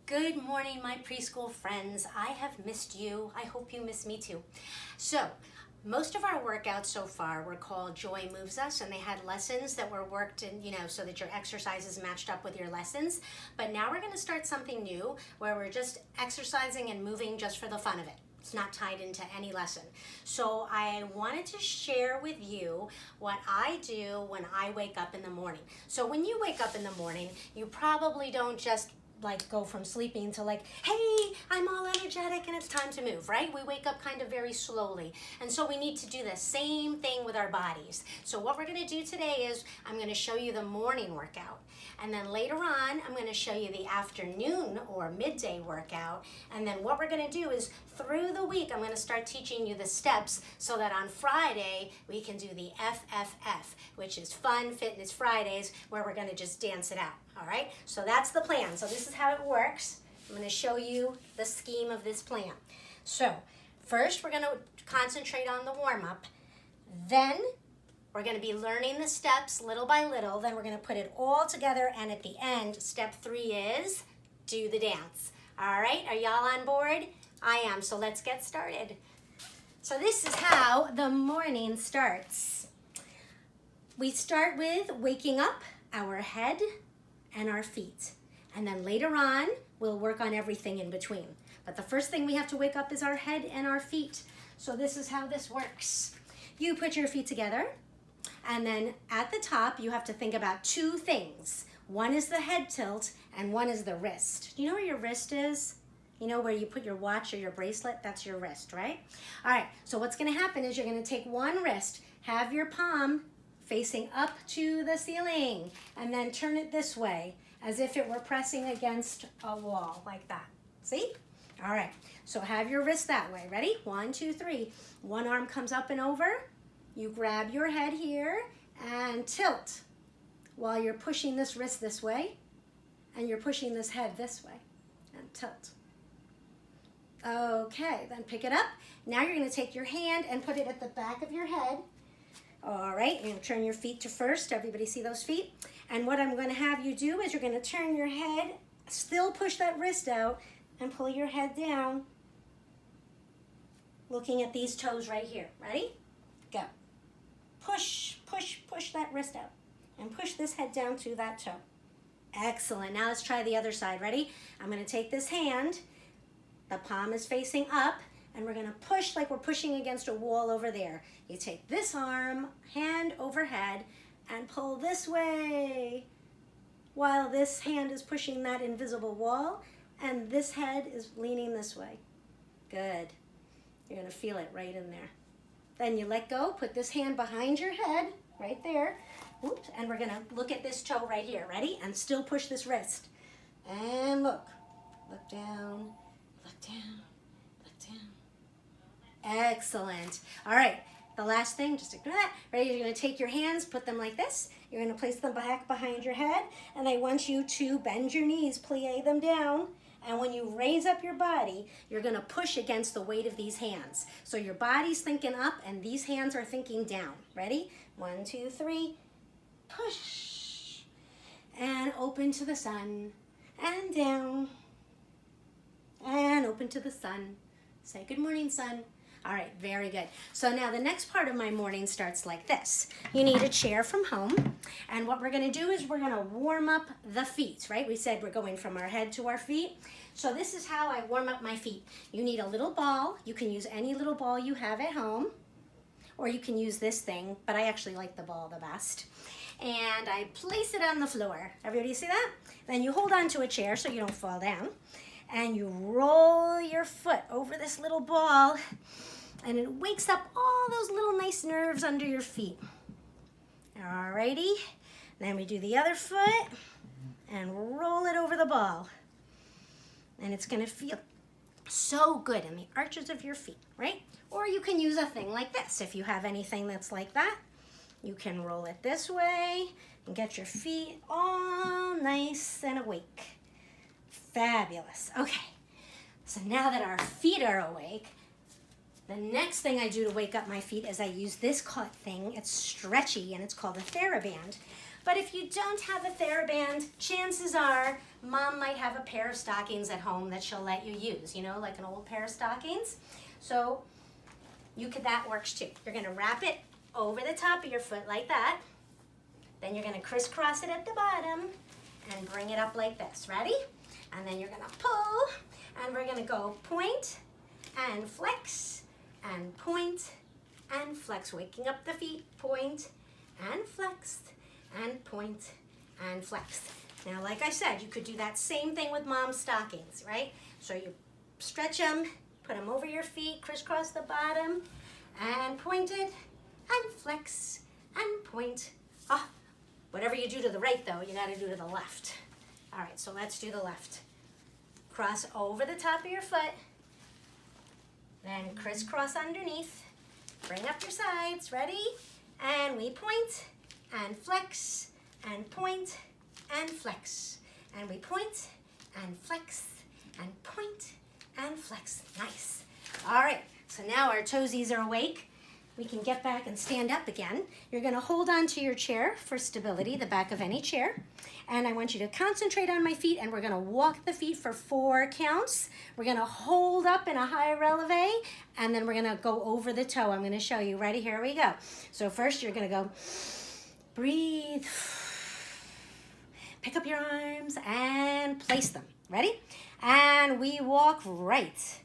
Good morning, my preschool friends. I have missed you. I hope you miss me too. So, most of our workouts so far were called Joy Moves Us, and they had lessons that were worked in, so that your exercises matched up with your lessons. But now we're going to start something new where we're just exercising and moving just for the fun of it. It's not tied into any lesson. So I wanted to share with you what I do when I wake up in the morning. So when you wake up in the morning, you probably don't just go from sleeping to hey, I'm all energetic and it's time to move, right? We wake up kind of very slowly. And so we need to do the same thing with our bodies. So what we're gonna do today is I'm gonna show you the morning workout. And then later on, I'm gonna show you the afternoon or midday workout. And then what we're gonna do is through the week, I'm gonna start teaching you the steps so that on Friday, we can do the FFF, which is Fun Fitness Fridays, where we're gonna just dance it out. All right, so that's the plan. So this is how it works. I'm going to show you the scheme of this plan. So first we're going to concentrate on the warm-up. Then we're going to be learning the steps little by little. Then we're going to put it all together. And at the end, step 3 is do the dance. All right, are y'all on board? I am, so let's get started. So this is how the morning starts. We start with waking up our head and our feet. And then later on, we'll work on everything in between. But the first thing we have to wake up is our head and our feet. So this is how this works. You put your feet together, and then at the top, you have to think about 2 things. One is the head tilt, and one is the wrist. You know where your wrist is? You know where you put your watch or your bracelet? That's your wrist, right? All right, so what's gonna happen is you're gonna take one wrist, have your palm facing up to the ceiling, and then turn it this way as if it were pressing against a wall like that. See? All right, so have your wrist that way. Ready? 1, 2, 3. One arm comes up and over. You grab your head here and tilt while you're pushing this wrist this way, and you're pushing this head this way, and tilt. Okay, then pick it up. Now you're gonna take your hand and put it at the back of your head. All right, you're gonna turn your feet to first. Everybody see those feet? And what I'm gonna have you do is you're gonna turn your head, still push that wrist out, and pull your head down, looking at these toes right here. Ready? Go. Push, push, push that wrist out, and push this head down to that toe. Excellent. Now let's try the other side. Ready? I'm gonna take this hand, the palm is facing up, and we're gonna push like we're pushing against a wall over there. You take this arm, hand overhead, and pull this way while this hand is pushing that invisible wall, and this head is leaning this way. Good. You're gonna feel it right in there. Then you let go, put this hand behind your head, right there. Oops, and we're gonna look at this toe right here. Ready? And still push this wrist. And look. Look down, look down, look down. Excellent. All right, the last thing, just ignore that. Ready, you're gonna take your hands, put them like this. You're gonna place them back behind your head, and I want you to bend your knees, plie them down, and when you raise up your body, you're gonna push against the weight of these hands. So your body's thinking up, and these hands are thinking down. Ready? 1, 2, 3, push. And open to the sun, and down, and open to the sun. Say good morning, sun. All right, very good. So now the next part of my morning starts like this. You need a chair from home, and what we're gonna do is we're gonna warm up the feet, right? We said we're going from our head to our feet. So this is how I warm up my feet. You need a little ball. You can use any little ball you have at home, or you can use this thing, but I actually like the ball the best. And I place it on the floor. Everybody see that? Then you hold on to a chair so you don't fall down, and you roll your foot over this little ball, and it wakes up all those little nice nerves under your feet. Alrighty, then we do the other foot and roll it over the ball. And it's gonna feel so good in the arches of your feet, right? Or you can use a thing like this. If you have anything that's like that, you can roll it this way and get your feet all nice and awake. Fabulous. Okay, so now that our feet are awake, the next thing I do to wake up my feet is I use this thing. It's stretchy and it's called a TheraBand. But if you don't have a TheraBand, chances are mom might have a pair of stockings at home that she'll let you use, you know, like an old pair of stockings. So that works too. You're gonna wrap it over the top of your foot like that. Then you're gonna crisscross it at the bottom and bring it up like this. Ready? And then you're gonna pull, and we're gonna go point and flex and point and flex, waking up the feet, point and flex and point and flex. Now, like I said, you could do that same thing with mom's stockings, right? So you stretch them, put them over your feet, crisscross the bottom, and point it, and flex, and point. Oh, whatever you do to the right, though, you gotta do to the left. All right, so let's do the left. Cross over the top of your foot, then crisscross underneath. Bring up your sides, ready? And we point, and flex, and point, and flex. And we point, and flex, and point, and flex. Nice. All right, so now our toesies are awake. We can get back and stand up again. You're gonna hold on to your chair for stability, the back of any chair. And I want you to concentrate on my feet, and we're gonna walk the feet for 4 counts. We're gonna hold up in a high releve, and then we're gonna go over the toe. I'm gonna show you. Ready? Here we go. So first you're gonna go, breathe. Pick up your arms and place them. Ready? And we walk right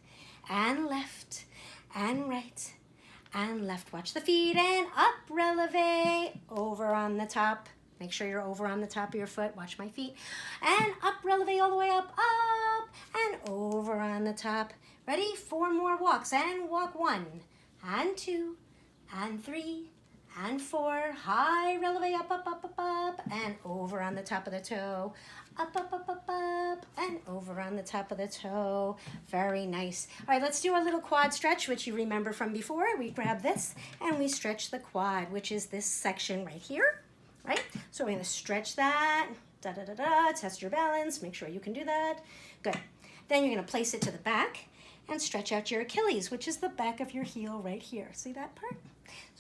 and left and right and left. Watch the feet and up, releve, over on the top. Make sure you're over on the top of your foot. Watch my feet. And up, releve, all the way up, and over on the top. Ready? 4 more walks. And walk 1, and 2, and 3, and 4. High, releve, up, and over on the top of the toe. Up, and over on the top of the toe. Very nice. All right, let's do a little quad stretch, which you remember from before. We grab this, and we stretch the quad, which is this section right here, right? So we're gonna stretch that, test your balance, make sure you can do that. Good. Then you're gonna place it to the back and stretch out your Achilles, which is the back of your heel right here. See that part?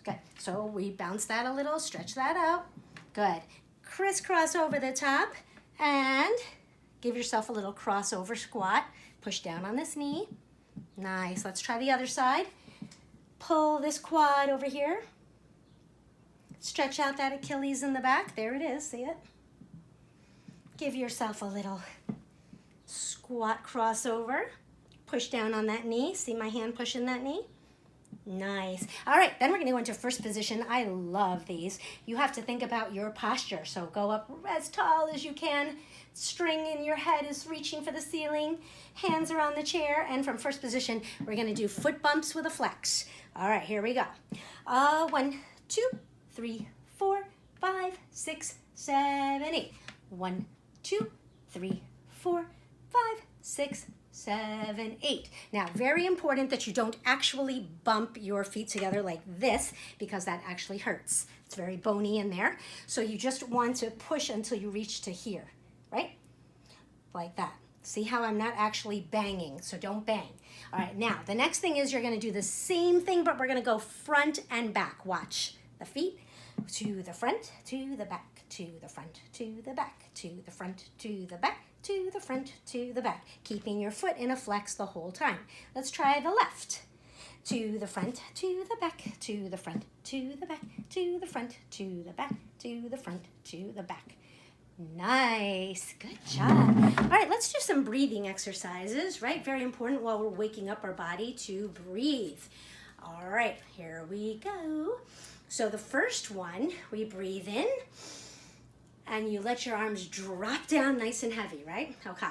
Good. So we bounce that a little, stretch that out. Good. Crisscross over the top and give yourself a little crossover squat. Push down on this knee. Nice. Let's try the other side. Pull this quad over here. Stretch out that Achilles in the back. There it is. See it? Give yourself a little squat crossover. Push down on that knee. See my hand pushing that knee? Nice. All right, then we're going to go into first position. I love these. You have to think about your posture. So go up as tall as you can. String in your head is reaching for the ceiling. Hands are on the chair. And from first position, we're going to do foot bumps with a flex. All right, here we go. 1, 2, 3, 4, 5, 6, 7, 8. 1, 2, 3, 4, 5, 6, 7, 8. Now, very important that you don't actually bump your feet together like this, because that actually hurts. It's very bony in there. So you just want to push until you reach to here, right? Like that. See how I'm not actually banging, so don't bang. All right, now, the next thing is you're gonna do the same thing, but we're gonna go front and back. Watch the feet to the front, to the back, to the front, to the back, to the front, to the back, to the front, to the back, keeping your foot in a flex the whole time. Let's try the left. To the front, to the back, to the front, to the back, to the front, to the back, to the front, to the back. Nice, good job. All right, let's do some breathing exercises, right? Very important while we're waking up our body to breathe. All right, here we go. So the first one, we breathe in, and you let your arms drop down nice and heavy, right? Okay.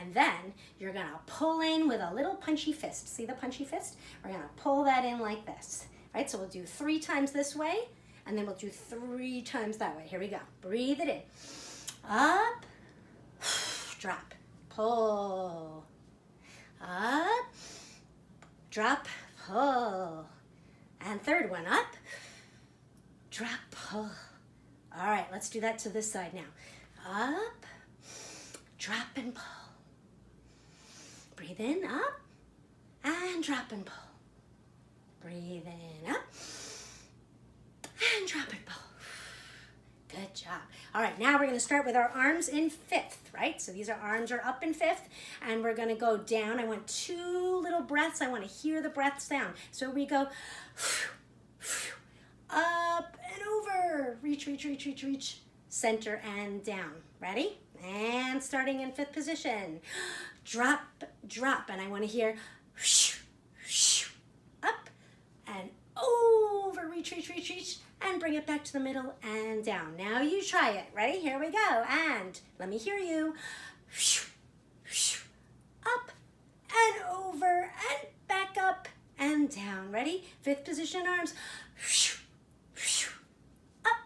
And then you're gonna pull in with a little punchy fist. See the punchy fist? We're gonna pull that in like this, right? So we'll do 3 times this way, and then we'll do 3 times that way. Here we go. Breathe it in. Up, drop, pull. Up, drop, pull. And third one, up, drop, pull. All right, let's do that to this side now. Up, drop and pull. Breathe in, up, and drop and pull. Breathe in, up, and drop and pull. Good job. All right, now we're gonna start with our arms in fifth, right? So these arms are up in fifth, and we're gonna go down. I want 2 little breaths. I wanna hear the breaths down. So we go up and over. Reach, reach, reach, reach, reach. Center and down. Ready? And starting in fifth position. Drop, drop, and I wanna hear up and over. Reach, reach, reach, reach. And bring it back to the middle and down. Now you try it. Ready? Here we go. And let me hear you. Up and over and back up and down. Ready? Fifth position arms. Up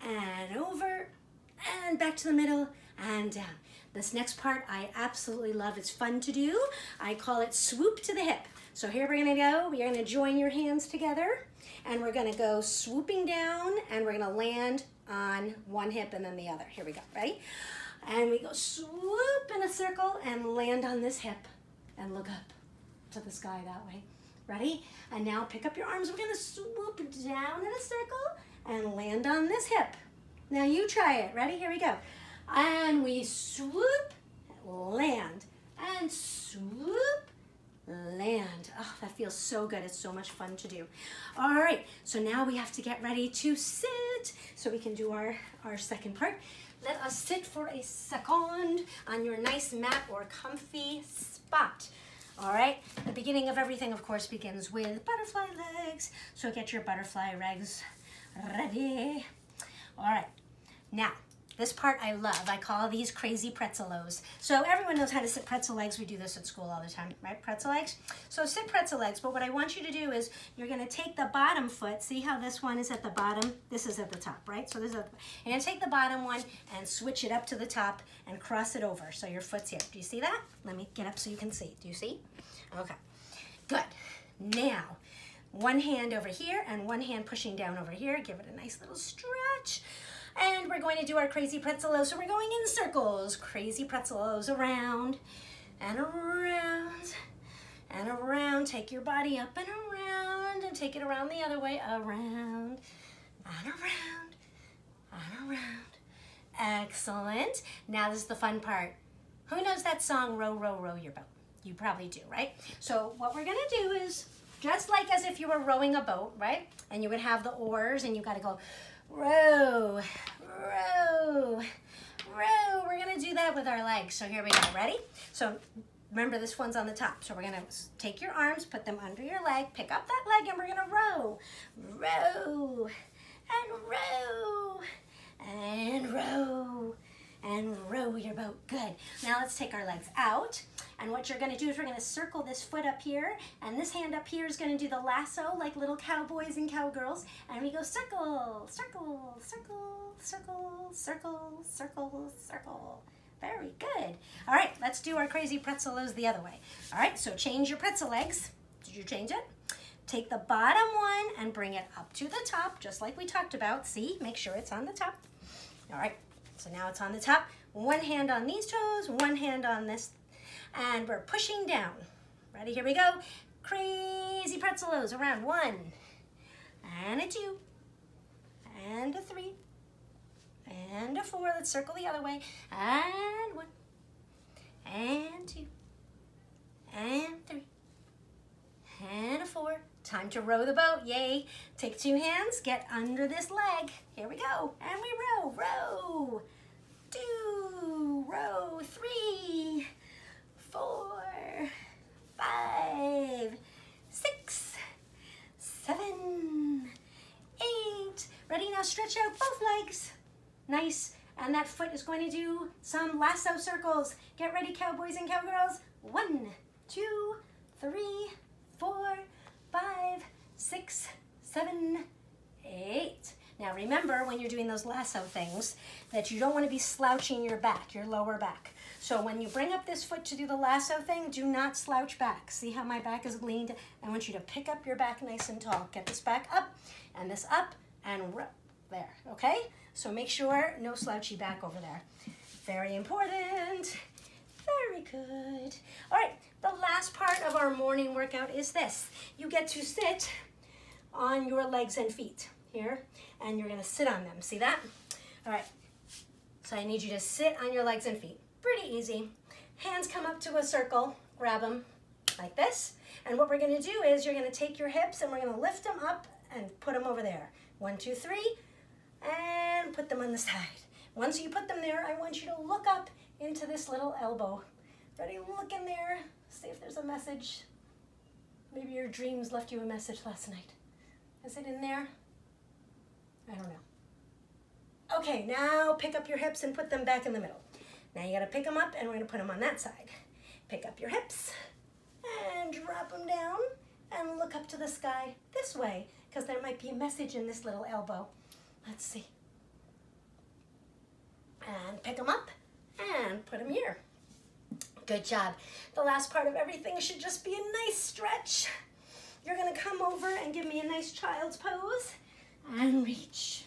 and over and back to the middle and down. This next part I absolutely love. It's fun to do. I call it swoop to the hip. So here we're gonna go. We're gonna join your hands together and we're gonna go swooping down and we're gonna land on one hip and then the other. Here we go, ready? And we go swoop in a circle and land on this hip and look up to the sky that way. Ready? And now pick up your arms. We're gonna swoop down in a circle and land on this hip. Now you try it. Ready? Here we go. And we swoop, land, and swoop, land. Oh, that feels so good. It's so much fun to do. All right, so now we have to get ready to sit so we can do our second part. Let us sit for a second on your nice mat or comfy spot. All right, the beginning of everything, of course, begins with butterfly legs. So get your butterfly legs ready. All right, now, this part I love. I call these crazy pretzelos. So everyone knows how to sit pretzel legs. We do this at school all the time, right? Pretzel legs. So sit pretzel legs, but what I want you to do is you're gonna take the bottom foot. See how this one is at the bottom? This is at the top, right? So this is you're gonna take the bottom one and switch it up to the top and cross it over. So your foot's here. Do you see that? Let me get up so you can see. Do you see? Okay, good. Now, one hand over here and one hand pushing down over here. Give it a nice little stretch. And we're going to do our crazy pretzelos. So we're going in circles. Crazy pretzelos around and around and around. Take your body up and around and take it around the other way. Around and around and around. Excellent. Now this is the fun part. Who knows that song, Row, Row, Row Your Boat? You probably do, right? So what we're gonna do is, just like as if you were rowing a boat, right? And you would have the oars and you gotta go, row, row, row. We're gonna do that with our legs. So here we go, ready? So remember this one's on the top. So we're gonna take your arms, put them under your leg, pick up that leg and we're gonna row, row, and row, and row, and row your boat. Good. Now let's take our legs out. And what you're gonna do is we're gonna circle this foot up here, and this hand up here is gonna do the lasso like little cowboys and cowgirls. And we go circle, circle, circle, circle, circle, circle, circle. Very good. All right, let's do our crazy pretzelos the other way. All right, so change your pretzel legs. Did you change it? Take the bottom one and bring it up to the top, just like we talked about. See, make sure it's on the top. All right, so now it's on the top. One hand on these toes, one hand on this, and we're pushing down. Ready, here we go. Crazy pretzelos around 1, and a 2, and a 3, and a 4. Let's circle the other way. And 1, and 2, and 3, and a 4. Time to row the boat, yay. Take 2 hands, get under this leg. Here we go, and we row, row, 2, row, 3, 4, 5, 6, 7, 8. Ready, now stretch out both legs. Nice, and that foot is going to do some lasso circles. Get ready, cowboys and cowgirls. 1, 2, 3, 4, 5, 6, 7, 8. Now remember, when you're doing those lasso things, that you don't want to be slouching your back, your lower back. So when you bring up this foot to do the lasso thing, do not slouch back. See how my back is leaned? I want you to pick up your back nice and tall. Get this back up, and this up, and there, okay? So make sure no slouchy back over there. Very important. Very good. All right, the last part of our morning workout is this. You get to sit on your legs and feet here, and you're gonna sit on them. See that? All right, so I need you to sit on your legs and feet. Pretty easy. Hands come up to a circle, grab them like this. And what we're gonna do is you're gonna take your hips and we're gonna lift them up and put them over there. 1, 2, 3, and put them on the side. Once you put them there, I want you to look up into this little elbow. Ready, look in there, see if there's a message. Maybe your dreams left you a message last night. Is it in there? I don't know. Okay, now pick up your hips and put them back in the middle. Now you gotta pick them up and we're gonna put them on that side. Pick up your hips and drop them down and look up to the sky this way because there might be a message in this little elbow. Let's see. And pick them up and put them here. Good job. The last part of everything should just be a nice stretch. You're gonna come over and give me a nice child's pose and reach.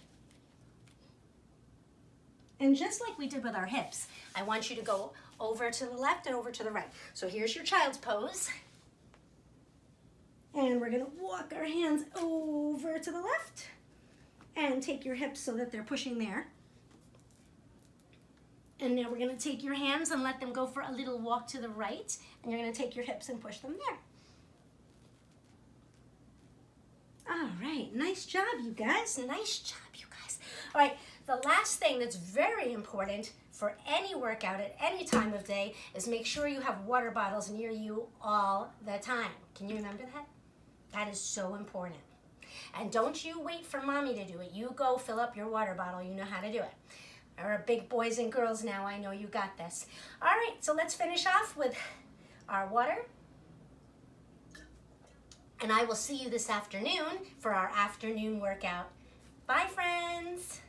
And just like we did with our hips, I want you to go over to the left and over to the right. So here's your child's pose. And we're gonna walk our hands over to the left and take your hips so that they're pushing there. And now we're gonna take your hands and let them go for a little walk to the right. And you're gonna take your hips and push them there. All right, nice job, you guys. Nice job, you guys. All right, the last thing that's very important for any workout at any time of day is make sure you have water bottles near you all the time. Can you remember that? That is so important. And don't you wait for mommy to do it. You go fill up your water bottle. You know how to do it. Our big boys and girls now, I know you got this. All right, so let's finish off with our water. And I will see you this afternoon for our afternoon workout. Bye, friends.